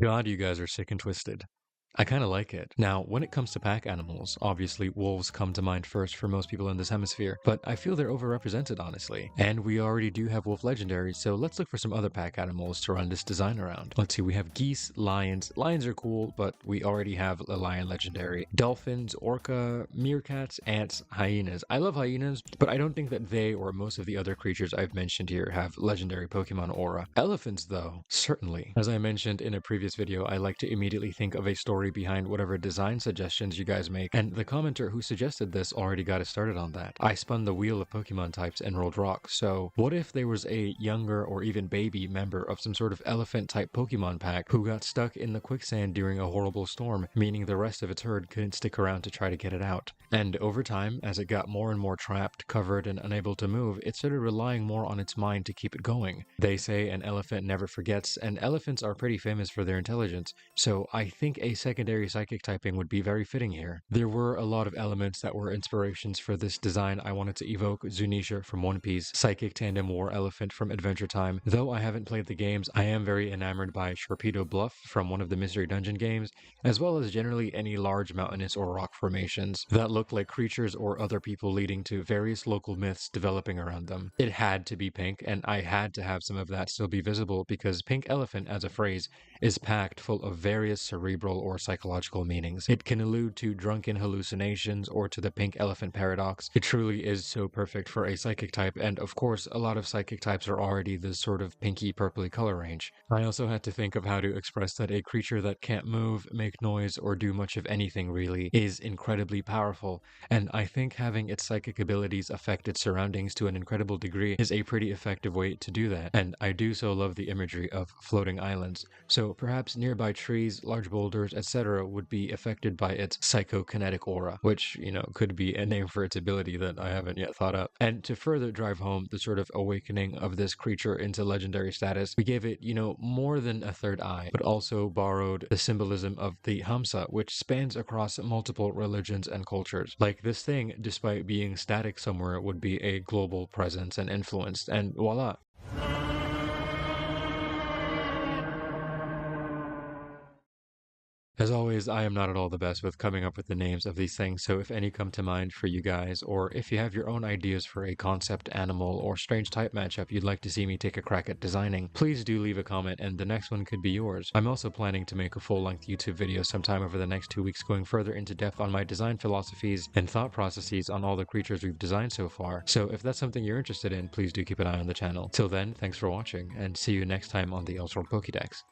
God, you guys are sick and twisted. I kind of like it. Now, when it comes to pack animals, obviously wolves come to mind first for most people in this hemisphere, but I feel they're overrepresented, honestly. And we already do have wolf legendaries, so let's look for some other pack animals to run this design around. Let's see, we have geese, lions. Lions are cool, but we already have a lion legendary. Dolphins, orca, meerkats, ants, hyenas. I love hyenas, but I don't think that they or most of the other creatures I've mentioned here have legendary Pokemon aura. Elephants, though, certainly. As I mentioned in a previous video, I like to immediately think of a story behind whatever design suggestions you guys make, and the commenter who suggested this already got us started on that. I spun the wheel of Pokemon types and rolled rock, so what if there was a younger or even baby member of some sort of elephant type Pokemon pack who got stuck in the quicksand during a horrible storm, meaning the rest of its herd couldn't stick around to try to get it out? And over time, as it got more and more trapped, covered, and unable to move, it started relying more on its mind to keep it going. They say an elephant never forgets, and elephants are pretty famous for their intelligence, so I think a secondary psychic typing would be very fitting here. There were a lot of elements that were inspirations for this design. I wanted to evoke Zunisha from One Piece, Psychic Tandem War Elephant from Adventure Time. Though I haven't played the games, I am very enamored by Sharpedo Bluff from one of the Mystery Dungeon games, as well as generally any large mountainous or rock formations that look like creatures or other people, leading to various local myths developing around them. It had to be pink, and I had to have some of that still be visible because pink elephant as a phrase is packed full of various cerebral or psychological meanings. It can allude to drunken hallucinations or to the pink elephant paradox. It truly is so perfect for a psychic type, and of course, a lot of psychic types are already this sort of pinky purpley color range. I also had to think of how to express that a creature that can't move, make noise, or do much of anything really is incredibly powerful, and I think having its psychic abilities affect its surroundings to an incredible degree is a pretty effective way to do that, and I do so love the imagery of floating islands. So perhaps nearby trees, large boulders, etc. would be affected by its psychokinetic aura, which, could be a name for its ability that I haven't yet thought up. And to further drive home the sort of awakening of this creature into legendary status, we gave it, more than a third eye, but also borrowed the symbolism of the Hamsa, which spans across multiple religions and cultures. Like this thing, despite being static somewhere, would be a global presence and influence, and voila. As always, I am not at all the best with coming up with the names of these things, so if any come to mind for you guys, or if you have your own ideas for a concept animal or strange type matchup you'd like to see me take a crack at designing, please do leave a comment and the next one could be yours. I'm also planning to make a full-length YouTube video sometime over the next 2 weeks going further into depth on my design philosophies and thought processes on all the creatures we've designed so far, so if that's something you're interested in, please do keep an eye on the channel. Till then, thanks for watching, and see you next time on the Elseworld Pokédex.